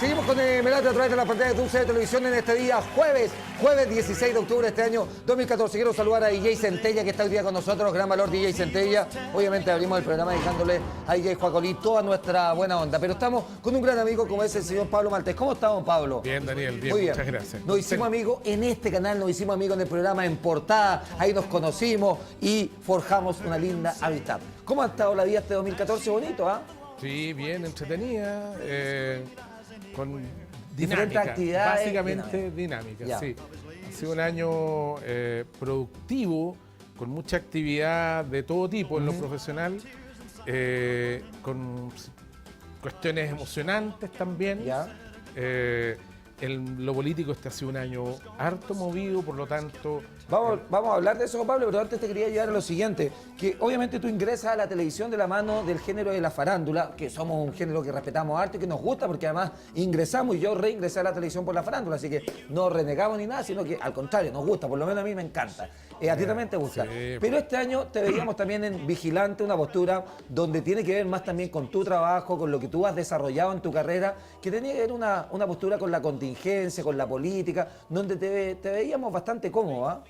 Seguimos con Melate a través de la pantalla de Dulce de Televisión en este día, jueves 16 de octubre de este año 2014. Quiero saludar a DJ Centella, que está hoy día con nosotros. Gran valor, DJ Centella. Obviamente abrimos el programa dejándole a DJ Juacolí toda nuestra buena onda. Pero estamos con un gran amigo como es el señor Pablo Maltés. ¿Cómo estamos, Pablo? Bien, Daniel, bien, Muy bien. Muchas gracias. Nos hicimos amigos en este canal, nos hicimos amigos en el programa En Portada. Ahí nos conocimos y forjamos una linda amistad. ¿Cómo ha estado la vida este 2014? Bonito, ¿ah? Sí, bien, entretenida, con Diferentes dinámica, actividades. básicamente dinámica, Ya. sí. Ha sido un año productivo, con mucha actividad de todo tipo en lo profesional, con cuestiones emocionantes también. Ya. En lo político este ha sido un año harto movido, por lo tanto... Vamos a hablar de eso, Pablo, pero antes te quería llevar a lo siguiente, que obviamente tú ingresas a la televisión de la mano del género de la farándula, que somos un género que respetamos harto y que nos gusta, porque además ingresamos y yo reingresé a la televisión por la farándula, así que no renegamos ni nada, sino que al contrario, nos gusta, por lo menos a mí me encanta. A ti también te gusta. Sí. Pero este año te veíamos también en Vigilante, una postura donde tiene que ver más también con tu trabajo, con lo que tú has desarrollado en tu carrera, que tenía que ver una postura con la contingencia, con la política, donde te veíamos bastante cómodo, ¿ah?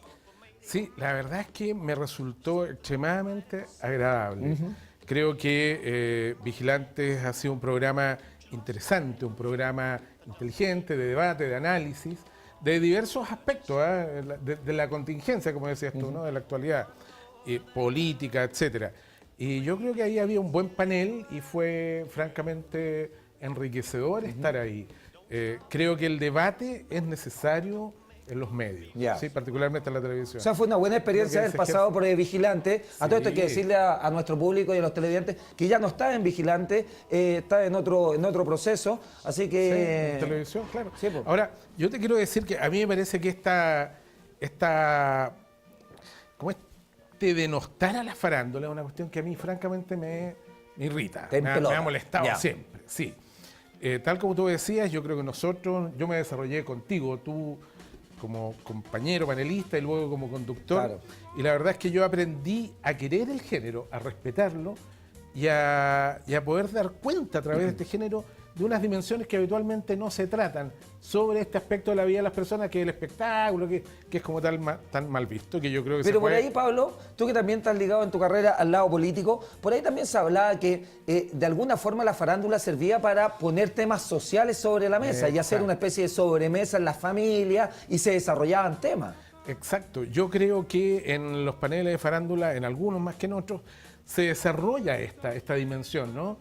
Sí, la verdad es que me resultó extremadamente agradable. Creo que Vigilantes ha sido un programa interesante, un programa inteligente, de debate, de análisis, de diversos aspectos, de la contingencia, como decías tú, ¿no? De la actualidad, política, etcétera. Y yo creo que ahí había un buen panel y fue francamente enriquecedor estar ahí. Creo que el debate es necesario en los medios, Ya. ¿sí? Particularmente en la televisión. O sea, fue una buena experiencia haber pasado por el Vigilante. A todo esto hay que decirle a nuestro público y a los televidentes que ya no está en Vigilante, está en otro proceso, así que... Sí, en televisión, claro. Sí, pues. Ahora, yo te quiero decir que a mí me parece que como este denostar a la farándula es una cuestión que a mí francamente me irrita, Te me empelota. ha molestado Ya. siempre, sí. Tal como tú decías, yo creo que yo me desarrollé contigo, tú como compañero panelista y luego como conductor, Claro. y la verdad es que yo aprendí a querer el género, a respetarlo y a poder dar cuenta a través de este género de unas dimensiones que habitualmente no se tratan sobre este aspecto de la vida de las personas, que es el espectáculo, que es como tan mal visto, que yo creo que Pero se por puede... ahí, Pablo, tú que también estás ligado en tu carrera al lado político, por ahí también se hablaba que de alguna forma la farándula servía para poner temas sociales sobre la mesa y hacer una especie de sobremesa en las familias y se desarrollaban temas. Exacto, yo creo que en los paneles de farándula, en algunos más que en otros, se desarrolla esta dimensión, ¿no?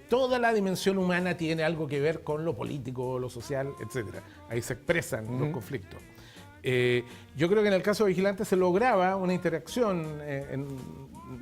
Toda la dimensión humana tiene algo que ver con lo político, lo social, etcétera. Ahí se expresan los conflictos. Yo creo que en el caso de Vigilantes se lograba una interacción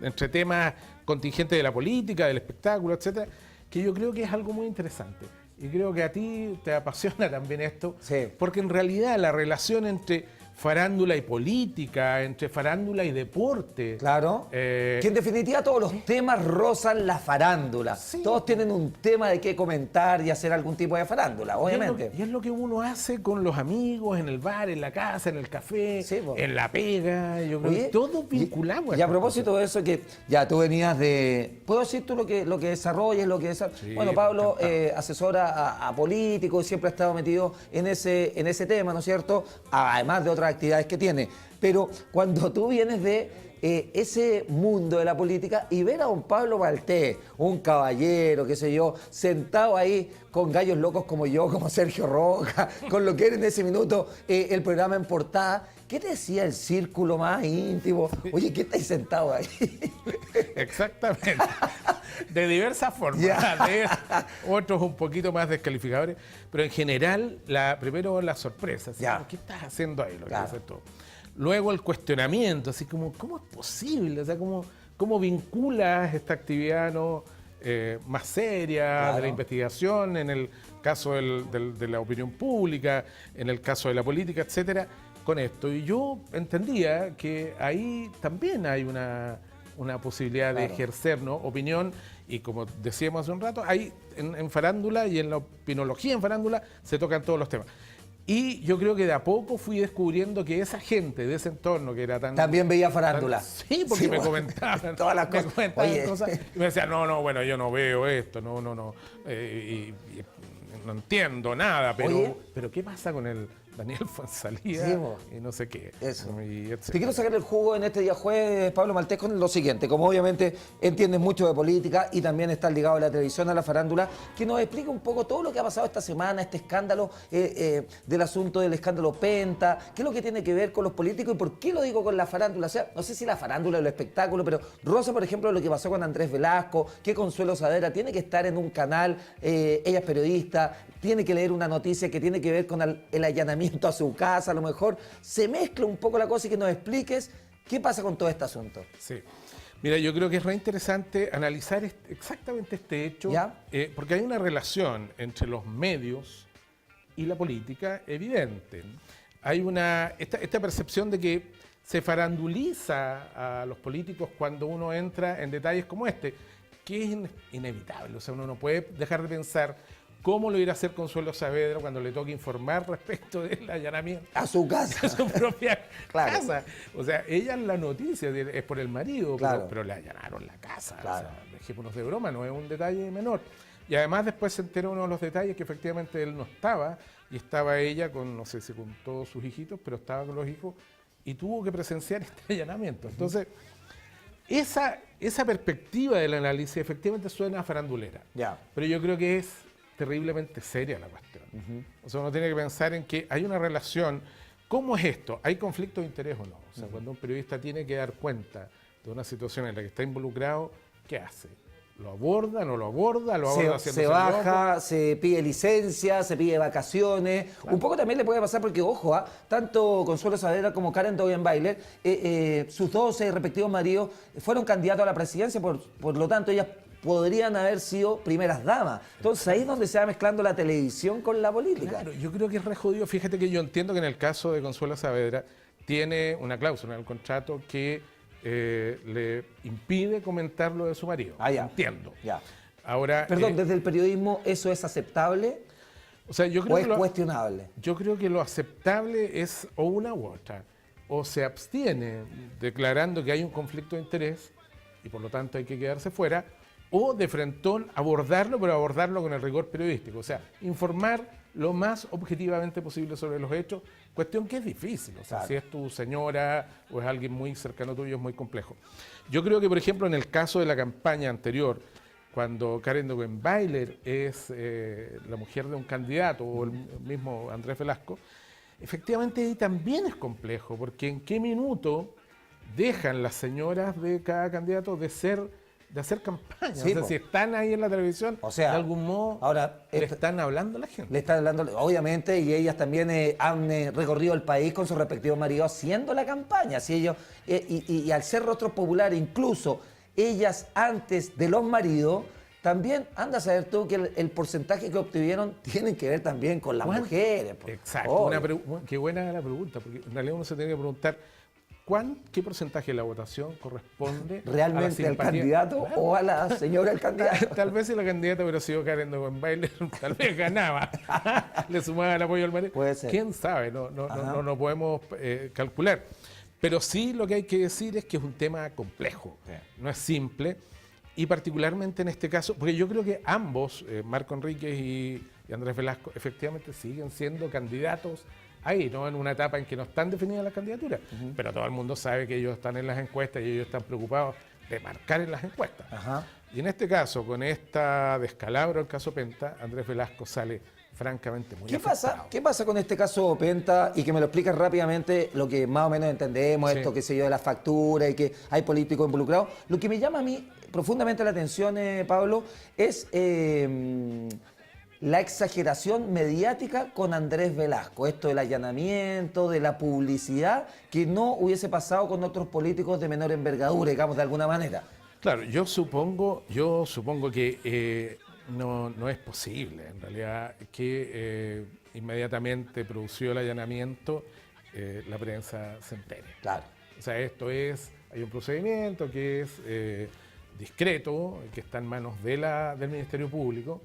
entre temas contingentes de la política, del espectáculo, etcétera, que yo creo que es algo muy interesante. Y creo que a ti te apasiona también esto, Sí. porque en realidad la relación entre farándula y política, entre farándula y deporte. Claro. Que en definitiva todos los temas rozan la farándula. Sí. Todos tienen un tema de qué comentar y hacer algún tipo de farándula, obviamente. Y es lo que uno hace con los amigos, en el bar, en la casa, en el café, Sí, po. en la pega. Yo creo Oye, que todo vinculado. Y a estas propósito de eso, que ya tú venías de... ¿Puedo decir tú lo que desarrolles, lo que desarrollas? Sí, Bueno, Pablo encantado. asesora a políticos y siempre ha estado metido en ese tema, ¿no es cierto? Además de otras actividades que tiene. Pero cuando tú vienes de ese mundo de la política y ver a un Pablo Maltés, un caballero, qué sé yo, sentado ahí con gallos locos como yo, como Sergio Roja, con lo que era en ese minuto el programa En Portada, ¿qué te decía el círculo más íntimo? Oye, ¿qué estáis sentado ahí? Exactamente. De diversas formas. Ya. Otros un poquito más descalificadores. Pero en general, primero la sorpresa. Así Ya. como, ¿qué estás haciendo ahí? Lo que Claro. haces tú. Luego el cuestionamiento, así como, ¿cómo es posible? O sea, ¿cómo vinculas esta actividad más seria, Claro. de la investigación, en el caso de la opinión pública, en el caso de la política, etcétera, con esto? Y yo entendía que ahí también hay una posibilidad de Claro. ejercer, ¿no?, opinión, y como decíamos hace un rato, ahí en farándula y en la opinología en farándula se tocan todos los temas. Y yo creo que de a poco fui descubriendo que esa gente de ese entorno que era tan... También veía farándula. Sí, porque Sí, me bueno, comentaban. todas las me cosas. comentaban Oye. cosas y me decían, no, bueno, yo no veo esto, no. Y no entiendo nada, Oye. pero ¿qué pasa con el Daniel Fonsalía? Sí, po. Y no sé qué. Eso. Y etcétera. Te quiero sacar el jugo en este día jueves, Pablo Maltés, con lo siguiente. Como obviamente entiendes mucho de política y también estás ligado a la televisión, a la farándula, que nos explique un poco todo lo que ha pasado esta semana, este escándalo del asunto del escándalo Penta, qué es lo que tiene que ver con los políticos y por qué lo digo con la farándula. O sea, no sé si la farándula o el espectáculo, pero Rosa, por ejemplo, lo que pasó con Andrés Velasco, que Consuelo Saavedra tiene que estar en un canal, ella es periodista, tiene que leer una noticia que tiene que ver con el allanamiento a su casa, a lo mejor se mezcla un poco la cosa y que nos expliques qué pasa con todo este asunto. Sí. Mira, yo creo que es re interesante analizar exactamente este hecho, porque hay una relación entre los medios y la política evidente. Hay esta percepción de que se faranduliza a los políticos cuando uno entra en detalles como este, que es inevitable. O sea, uno no puede dejar de pensar cómo lo irá a hacer Consuelo Saavedra cuando le toque informar respecto del allanamiento A su casa. a su propia Claro. casa. O sea, ella en la noticia es por el marido, Claro. pero le allanaron la casa. Claro. O sea, dejémonos de broma, no es un detalle menor. Y además después se enteró uno de los detalles que efectivamente él no estaba, y estaba ella con, no sé si con todos sus hijitos, pero estaba con los hijos, y tuvo que presenciar este allanamiento. Entonces, esa perspectiva del análisis efectivamente suena farandulera. Ya. Pero yo creo que es terriblemente seria la cuestión. O sea, uno tiene que pensar en que hay una relación. ¿Cómo es esto? ¿Hay conflicto de interés o no? O sea, cuando un periodista tiene que dar cuenta de una situación en la que está involucrado, ¿qué hace? ¿Lo aborda? ¿No lo aborda? ¿Lo aborda haciéndose Se el baja, loco? se pide licencia, se pide vacaciones. Un poco también le puede pasar porque, ojo, tanto Consuelo Saavedra como Karen Dogenbailer, sus dos respectivos maridos fueron candidatos a la presidencia, por lo tanto ellas podrían haber sido primeras damas. Entonces ahí es donde se va mezclando la televisión con la política. Claro, yo creo que es re jodido. Fíjate que yo entiendo que en el caso de Consuelo Saavedra tiene una cláusula en el contrato que le impide comentar lo de su marido. Ah, ya. Entiendo. Ya. Ahora, Perdón, desde el periodismo, ¿eso es aceptable o sea, yo creo o que es cuestionable? Yo creo que lo aceptable es o una u otra. O se abstiene declarando que hay un conflicto de interés y por lo tanto hay que quedarse fuera, o de frentón abordarlo, pero abordarlo con el rigor periodístico. O sea, informar lo más objetivamente posible sobre los hechos, cuestión que es difícil. O sea, Claro. si es tu señora o es alguien muy cercano tuyo, es muy complejo. Yo creo que, por ejemplo, en el caso de la campaña anterior, cuando Karen Dogenbailer es la mujer de un candidato, o el mismo Andrés Velasco, efectivamente ahí también es complejo, porque en qué minuto dejan las señoras de cada candidato de hacer campaña. Sí, o sea, po. si están ahí en la televisión, O sea, de algún modo ahora, le están hablando a la gente. Le están hablando, obviamente, y ellas también han recorrido el país con sus respectivos maridos haciendo la campaña. Así ellos, y al ser rostros populares, incluso ellas antes de los maridos, también anda a saber tú que el porcentaje que obtuvieron tiene que ver también con las ¿Cuánto? mujeres. Pues. Exacto. Obvio. Qué buena la pregunta, porque en realidad uno se tiene que preguntar qué porcentaje de la votación corresponde ¿Realmente a la al simpatía? candidato Claro. o a la señora del candidato? Tal vez si la candidata hubiera sido Karen Dogenbailer, tal vez ganaba. Le sumaba el apoyo al marido. Puede ser. ¿Quién sabe? No podemos calcular. Pero sí lo que hay que decir es que es un tema complejo. Sí. No es simple. Y particularmente en este caso, porque yo creo que ambos, Marco Enríquez y Andrés Velasco, efectivamente siguen siendo candidatos ahí, ¿no? En una etapa en que no están definidas las candidaturas. Pero todo el mundo sabe que ellos están en las encuestas y ellos están preocupados de marcar en las encuestas. Ajá. Y en este caso, con esta descalabro el caso Penta, Andrés Velasco sale francamente muy afectado. ¿Qué pasa con este caso Penta? Y que me lo explicas rápidamente, lo que más o menos entendemos, Sí. esto que sé yo de la factura y que hay políticos involucrados. Lo que me llama a mí profundamente la atención, Pablo, es la exageración mediática con Andrés Velasco. Esto del allanamiento, de la publicidad, que no hubiese pasado con otros políticos de menor envergadura, digamos, de alguna manera. Claro, yo supongo que no es posible, en realidad, que inmediatamente producido el allanamiento, la prensa se entere. Claro. O sea, hay un procedimiento que es discreto, que está en manos del Ministerio Público,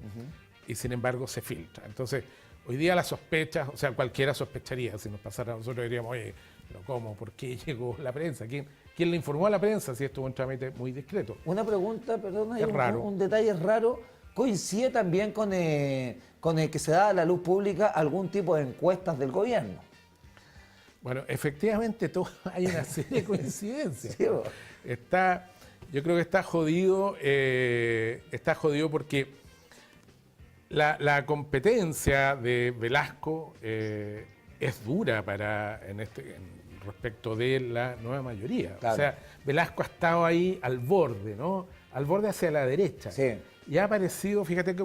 y sin embargo se filtra. Entonces, hoy día las sospechas, o sea, cualquiera sospecharía, si nos pasara a nosotros diríamos, oye, pero ¿cómo? ¿Por qué llegó la prensa? ¿Quién le informó a la prensa si esto es un trámite muy discreto? Una pregunta, perdona, Es raro. un detalle raro. coincide también con el que se da a la luz pública algún tipo de encuestas del gobierno. Bueno, efectivamente hay una serie de coincidencias. Sí, bo. Yo creo que está jodido porque la competencia de Velasco es dura respecto de la nueva mayoría. Claro. O sea, Velasco ha estado ahí al borde, ¿no? Al borde hacia la derecha. Sí. Y ha aparecido, fíjate que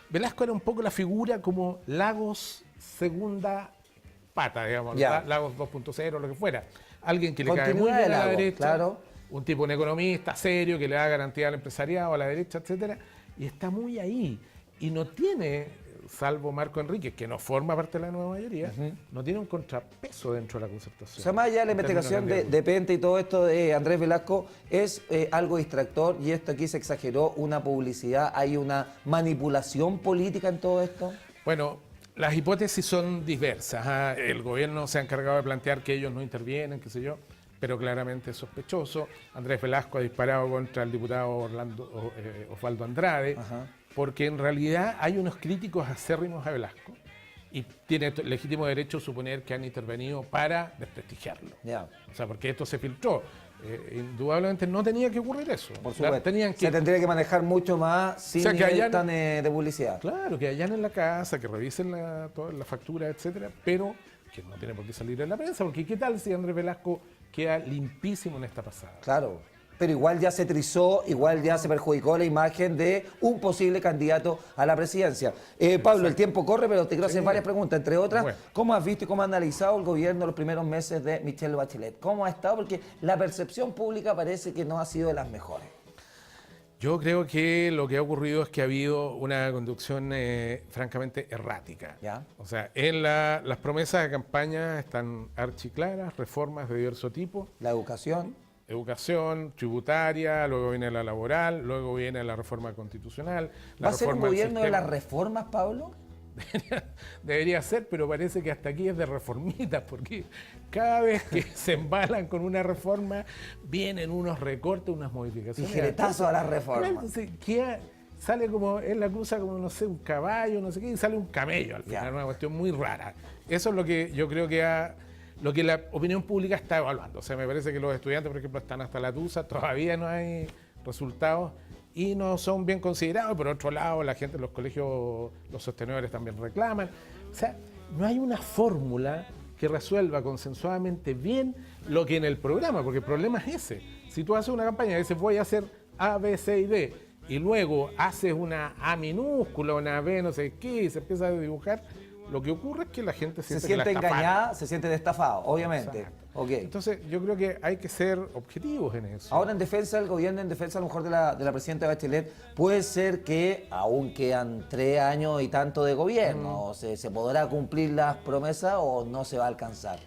Velasco era un poco la figura como Lagos segunda pata, digamos, Ya. Lagos 2.0, lo que fuera. Alguien que le cae muy Continuidad bien de a la Lagos, derecha, claro. un tipo, un economista serio que le da garantía al empresariado, a la derecha, etcétera, y está muy ahí. Y no tiene, salvo Marco Enríquez, que no forma parte de la nueva mayoría, no tiene un contrapeso dentro de la concertación. O sea, más allá de la en términos investigación candidatos. de Pente y todo esto de Andrés Velasco, es algo distractor y esto aquí se exageró, una publicidad, hay una manipulación política en todo esto. Bueno, las hipótesis son diversas. El gobierno se ha encargado de plantear que ellos no intervienen, qué sé yo, pero claramente es sospechoso. Andrés Velasco ha disparado contra el diputado Osvaldo Andrade, Ajá. porque en realidad hay unos críticos acérrimos a Velasco y tiene legítimo derecho a suponer que han intervenido para desprestigiarlo. Ya. O sea, porque esto se filtró. Indudablemente no tenía que ocurrir eso. Por supuesto. Tenían Se que, tendría que manejar mucho más sin O sea, que nivel allá- tan de publicidad. Claro, que allanen la casa, que revisen toda la factura, etcétera, pero que no tiene por qué salir en la prensa, porque ¿qué tal si Andrés Velasco queda limpísimo en esta pasada? Claro, pero igual ya se trizó, igual ya se perjudicó la imagen de un posible candidato a la presidencia. Pablo, el tiempo corre, pero te quiero hacer varias preguntas, entre otras, Bueno. ¿cómo has visto y cómo ha analizado el gobierno los primeros meses de Michelle Bachelet? ¿Cómo ha estado? Porque la percepción pública parece que no ha sido de las mejores. Yo creo que lo que ha ocurrido es que ha habido una conducción francamente errática. Ya. O sea, las promesas de campaña están archiclaras, reformas de diverso tipo, La educación, educación, tributaria, luego viene la laboral, luego viene la reforma constitucional. La ¿va a ser un reforma del gobierno de sistema. las reformas, Pablo? Debería ser, pero parece que hasta aquí es de reformitas, porque cada vez que se embalan con una reforma, vienen unos recortes, unas modificaciones. Tijeretazo a las reformas. Entonces, sale como, él la cruza como, no sé, un caballo, no sé qué, y sale un camello al final, Ya. una cuestión muy rara. Eso es lo que yo creo que lo que la opinión pública está evaluando. O sea, me parece que los estudiantes, por ejemplo, están hasta la tusa, todavía no hay resultados y no son bien considerados. Por otro lado, la gente en los colegios, los sostenedores también reclaman. O sea, no hay una fórmula que resuelva consensuadamente bien lo que en el programa, porque el problema es ese. Si tú haces una campaña y dices voy a hacer A, B, C y D, y luego haces una A minúscula, una B no sé qué, y se empieza a dibujar, lo que ocurre es que la gente Se siente que la siente estafaron. engañada, se siente estafado, obviamente. Exacto. Ok. Entonces, yo creo que hay que ser objetivos en eso. Ahora en defensa del gobierno, en defensa a lo mejor de la presidenta Bachelet, puede ser que aún quedan 3 años y tanto de gobierno, ¿se podrá cumplir las promesas o no se va a alcanzar?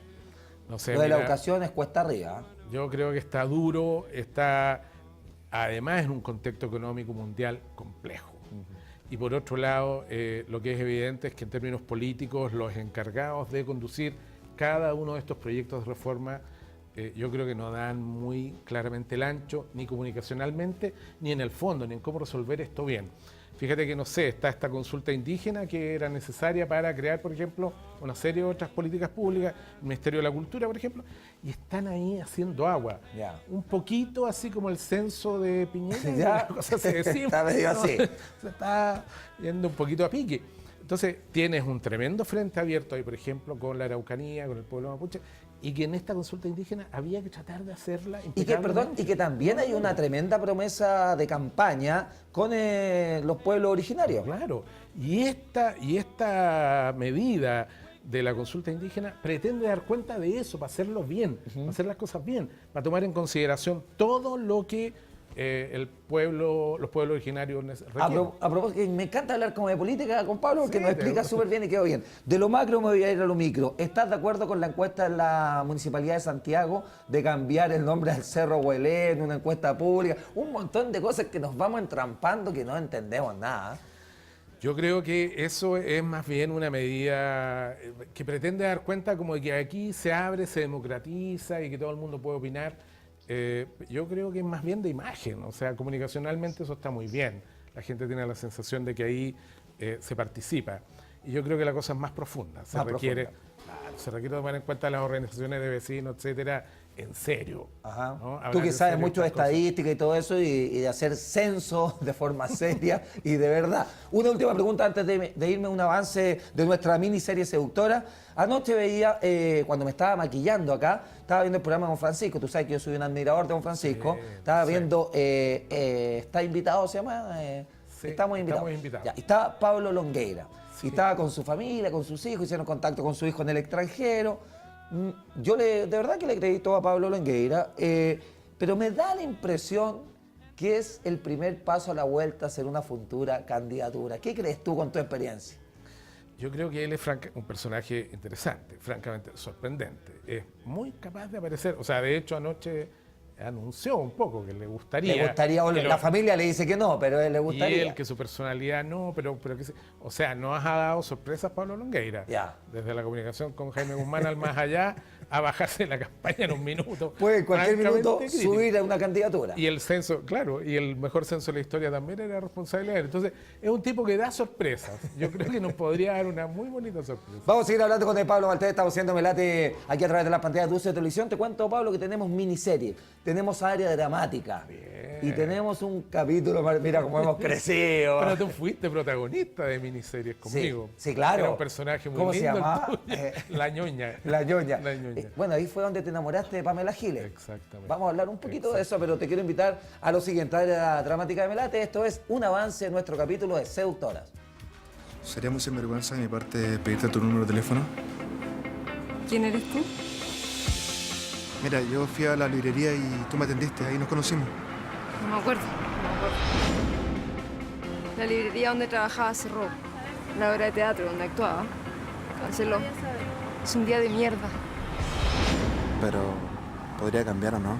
No sé, Lo de la mira, educación es cuesta arriba. yo creo que está duro, está además en un contexto económico mundial complejo. Y por otro lado, lo que es evidente es que en términos políticos, los encargados de conducir cada uno de estos proyectos de reforma, yo creo que no dan muy claramente el ancho, ni comunicacionalmente, ni en el fondo, ni en cómo resolver esto bien. Fíjate que, no sé, está esta consulta indígena que era necesaria para crear, por ejemplo, una serie de otras políticas públicas, el Ministerio de la Cultura, por ejemplo, y están ahí haciendo agua. Ya. Un poquito así como el censo de Piñera, Ya. una cosa se decía. Está medio así. Se está yendo un poquito a pique. Entonces, tienes un tremendo frente abierto ahí, por ejemplo, con la Araucanía, con el pueblo mapuche, y que en esta consulta indígena había que tratar de hacerla Y que también hay una tremenda promesa de campaña con los pueblos originarios. Claro, y esta medida de la consulta indígena pretende dar cuenta de eso, para hacerlo bien, para hacer las cosas bien, para tomar en consideración todo lo que los pueblos originarios requieren. A propósito, que me encanta hablar como de política con Pablo porque Sí, nos explica súper bien y quedó bien. De lo macro me voy a ir a lo micro. ¿Estás de acuerdo con la encuesta de la Municipalidad de Santiago de cambiar el nombre al Cerro Huelén en una encuesta pública? Un montón de cosas que nos vamos entrampando que no entendemos nada. Yo creo que eso es más bien una medida que pretende dar cuenta como de que aquí se abre, se democratiza y que todo el mundo puede opinar. Yo creo que es más bien de imagen, o sea, comunicacionalmente eso está muy bien. la gente tiene la sensación de que ahí se participa. Y yo creo que la cosa es más profunda. Se requiere tomar en cuenta las organizaciones de vecinos, etcétera, en serio. Ajá. ¿no? Tú Hablar que en sabes serio mucho de estas cosas. estadística y todo eso y de hacer censo de forma seria y de verdad. Una última pregunta antes de irme a un avance de nuestra miniserie seductora. Anoche veía, cuando me estaba maquillando acá, estaba viendo el programa con Francisco. Tú sabes que yo soy un admirador de don Francisco. Sí, Estaba sí. viendo, está invitado, se llama. Sí, estamos invitados. estamos invitados. Ya, y estaba Pablo Longueira. Sí. Y estaba con su familia, con sus hijos, hicieron contacto con su hijo en el extranjero. De verdad que le acredito a Pablo Longueira, pero me da la impresión que es el primer paso a la vuelta a hacer una futura candidatura. ¿Qué crees tú con tu experiencia? Yo creo que él es un personaje interesante, francamente sorprendente. Es muy capaz de aparecer. O sea, de hecho, anoche anunció un poco que le gustaría. Le gustaría volver. que La familia le dice que no, pero a él le gustaría. Y él, que su personalidad no, pero o sea, nos ha dado sorpresas Pablo Longueira. Ya. Desde la comunicación con Jaime Guzmán al más allá, a bajarse la campaña en un minuto. Puede en cualquier minuto francamente crítico. subir a una candidatura. Y el censo, claro, y el mejor censo de la historia también era responsabilidad de él. Entonces, es un tipo que da sorpresas. Yo creo que nos podría dar una muy bonita sorpresa. Vamos a seguir hablando con el Pablo Maltés, estamos haciendo Melate aquí a través de las pantallas de Dulce de Televisión. Te cuento, Pablo, que tenemos miniserie, tenemos área dramática y tenemos un capítulo, mira cómo hemos crecido. Pero tú fuiste protagonista de miniseries conmigo. Sí, claro. Era un personaje muy ¿Cómo se lindo. el llamaba? tuyo. La ñoña. La ñoña. La ñoña. Bueno, ahí fue donde te enamoraste de Pamela Giles. Exactamente. Vamos a hablar un poquito de eso, pero te quiero invitar a lo siguiente, área dramática de Melate. Esto es un avance de nuestro capítulo de Seductoras. Sería muy sinvergüenza de mi parte pedirte tu número de teléfono. ¿Quién eres tú? Mira, yo fui a la librería y tú me atendiste, ahí nos conocimos. No me acuerdo. La librería donde trabajaba cerró. La obra de teatro donde actuaba canceló. Es un día de mierda. Pero podría cambiar o no.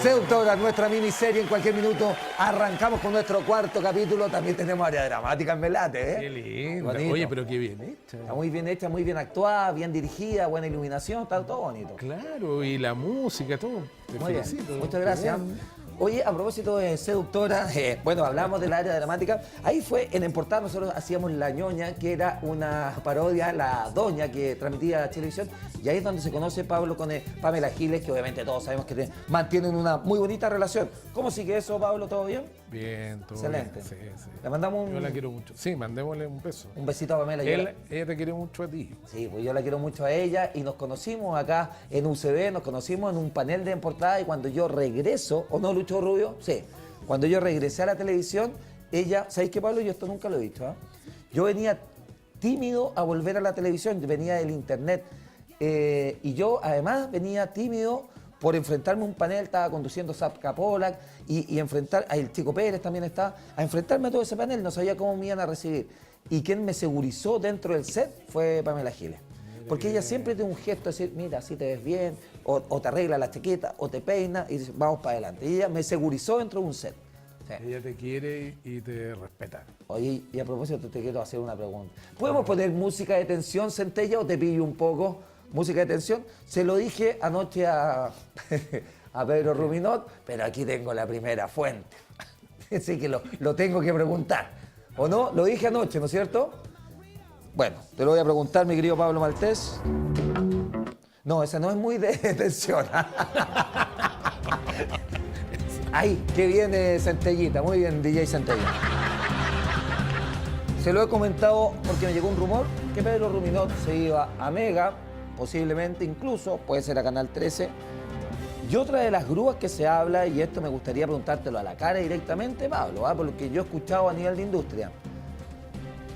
Seductoras, nuestra miniserie en cualquier minuto. Arrancamos con nuestro cuarto capítulo. También tenemos área dramática en Melate, ¿eh? Qué lindo. Bonito. Oye, pero qué bien hecha. Está muy bien hecha, muy bien actuada, bien dirigida, buena iluminación, está todo bonito. Claro, y la música, todo. Te Muy bien, felicito. muchas gracias. Oye, a propósito de Seductora, bueno, hablamos del área dramática. Ahí fue, en En Portada nosotros hacíamos La Ñoña, que era una parodia, la doña que transmitía a televisión. Y ahí es donde se conoce Pablo con Pamela Giles, que obviamente todos sabemos que mantienen una muy bonita relación. ¿Cómo sigue eso, Pablo? ¿Todo bien? Bien, todo Excelente. bien. Sí, sí. Le mandamos Yo la quiero mucho. Sí, mandémosle un beso. un besito a Pamela. Ella te quiere mucho a ti. Sí, pues yo la quiero mucho a ella y nos conocimos acá en UCB, nos conocimos en un panel de En Portada y cuando yo regreso, ¿o no, Lucho Rubio? Sí, cuando yo regresé a la televisión, ella, ¿sabéis qué, Pablo? Yo esto nunca lo he dicho, ¿ah? Yo venía tímido a volver a la televisión, venía del internet y yo además venía tímido por enfrentarme a un panel, estaba conduciendo Zapka Polak y enfrentar, el Chico Pérez también estaba, a enfrentarme a todo ese panel, no sabía cómo me iban a recibir. Y quien me segurizó dentro del set fue Pamela Giles. Porque ella siempre tiene un gesto de decir, mira, así te ves bien, o te arregla la chaqueta, o te peina, y dice, vamos para adelante. Y ella me segurizó dentro de un set. Sí. Ella te quiere y te respeta. Oye, y a propósito te quiero hacer una pregunta. ¿Podemos poner música de tensión, Centella, o te pillo un poco? Música de tensión. Se lo dije anoche a Pedro Ruminot, pero aquí tengo la primera fuente. Así que lo tengo que preguntar. ¿O no? Lo dije anoche, ¿no es cierto? Bueno, te lo voy a preguntar, mi querido Pablo Maltés. No, esa no es muy de tensión. Ahí, que viene Centellita. Muy bien, DJ Centella. Se lo he comentado porque me llegó un rumor que Pedro Ruminot se iba a Mega, posiblemente incluso, puede ser a Canal 13. Y otra de las grúas que se habla, y esto me gustaría preguntártelo a la cara directamente, Pablo, por lo que yo he escuchado a nivel de industria.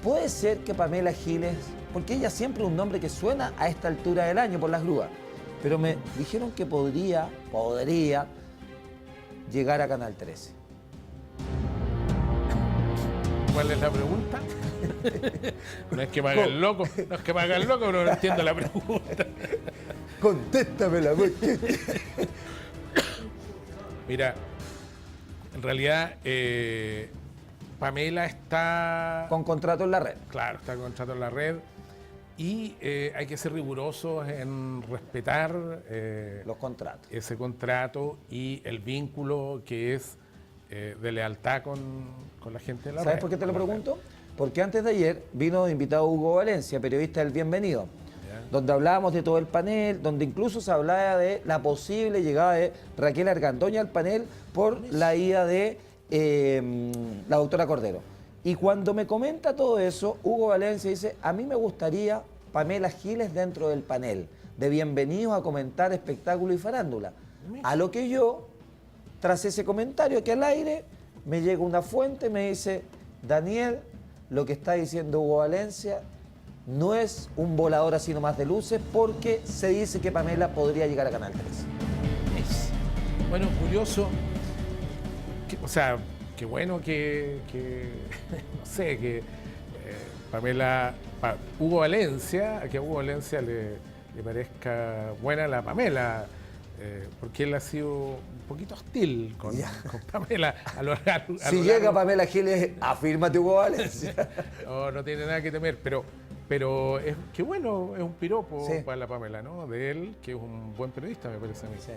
Puede ser que Pamela Giles, porque ella siempre es un nombre que suena a esta altura del año por las grúas, pero me dijeron que podría llegar a Canal 13. ¿Cuál es la pregunta? No es que me haga el loco, no es que me haga el loco, pero no entiendo la pregunta. Contéstamela, pues. Mira, En realidad, Pamela está... Con contrato en la red. Claro, está con contrato en la red y hay que ser rigurosos en respetar Los contratos. ese contrato y el vínculo que es de lealtad con la gente de la red. ¿Sabes por qué te lo pregunto? Porque antes de ayer vino invitado Hugo Valencia, periodista del Bienvenido, donde hablábamos de todo el panel, donde incluso se hablaba de la posible llegada de Raquel Argandoña al panel por la ida de la doctora Cordero. Y cuando me comenta todo eso, Hugo Valencia dice, a mí me gustaría Pamela Giles dentro del panel, de Bienvenidos a comentar espectáculo y farándula. A lo que yo, tras ese comentario que al aire, me llega una fuente y me dice, Daniel, lo que está diciendo Hugo Valencia no es un volador así nomás de luces, porque se dice que Pamela podría llegar a Canal 3. Bueno, curioso, o sea, qué bueno que no sé, que Hugo Valencia, que a Hugo Valencia le parezca buena la Pamela, porque él ha sido un poquito hostil con Pamela a lo largo. Si llega Pamela Giles, afírmate Hugo Valencia. No tiene nada que temer, pero es que bueno, es un piropo para la Pamela, ¿no? De él, que es un buen periodista, me parece a mí. Sí.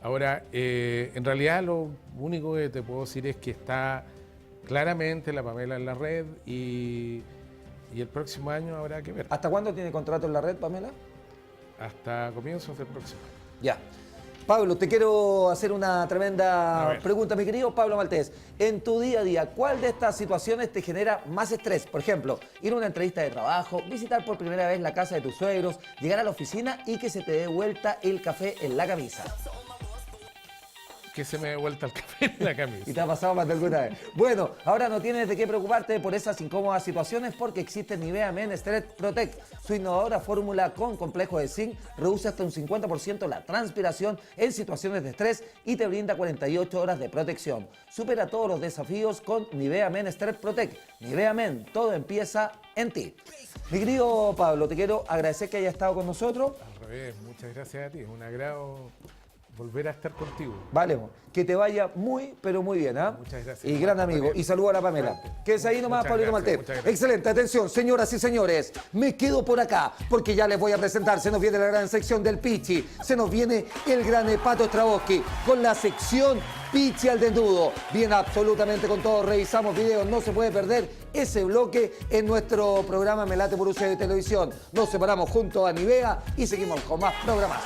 Ahora, en realidad lo único que te puedo decir es que está claramente la Pamela en la red y el próximo año habrá que ver. ¿Hasta cuándo tiene contrato en la red, Pamela? Hasta comienzos del próximo año. Ya. Pablo, te quiero hacer una tremenda pregunta, mi querido Pablo Maltés. En tu día a día, ¿cuál de estas situaciones te genera más estrés? Por ejemplo, ir a una entrevista de trabajo, visitar por primera vez la casa de tus suegros, llegar a la oficina y que se te dé vuelta el café en la camisa. Que se me dé vuelta el café en la camisa. ¿Y te ha pasado más de alguna vez? Bueno, ahora no tienes de qué preocuparte por esas incómodas situaciones porque existe Nivea Men Stress Protect. Su innovadora fórmula con complejo de zinc reduce hasta un 50% la transpiración en situaciones de estrés y te brinda 48 horas de protección. Supera todos los desafíos con Nivea Men Stress Protect. Nivea Men, todo empieza en ti. Mi querido Pablo, te quiero agradecer que hayas estado con nosotros. Al revés, muchas gracias a ti. Es un agrado volver a estar contigo. Vale, que te vaya muy, pero muy bien, ¿ah? Muchas gracias. Y gran amigo. Y saludo a la Pamela. Quédese ahí nomás, Muchas Pablito gracias, Maltés. muchas gracias. Excelente, atención, señoras y señores. Me quedo por acá, porque ya les voy a presentar. Se nos viene la gran sección del Pichi. Se nos viene el gran Pato Straboski con la sección Pichi al desnudo. Viene absolutamente con todo. Revisamos videos, no se puede perder ese bloque en nuestro programa Me Late por UCB Televisión. Nos separamos junto a Nivea y seguimos con más programas.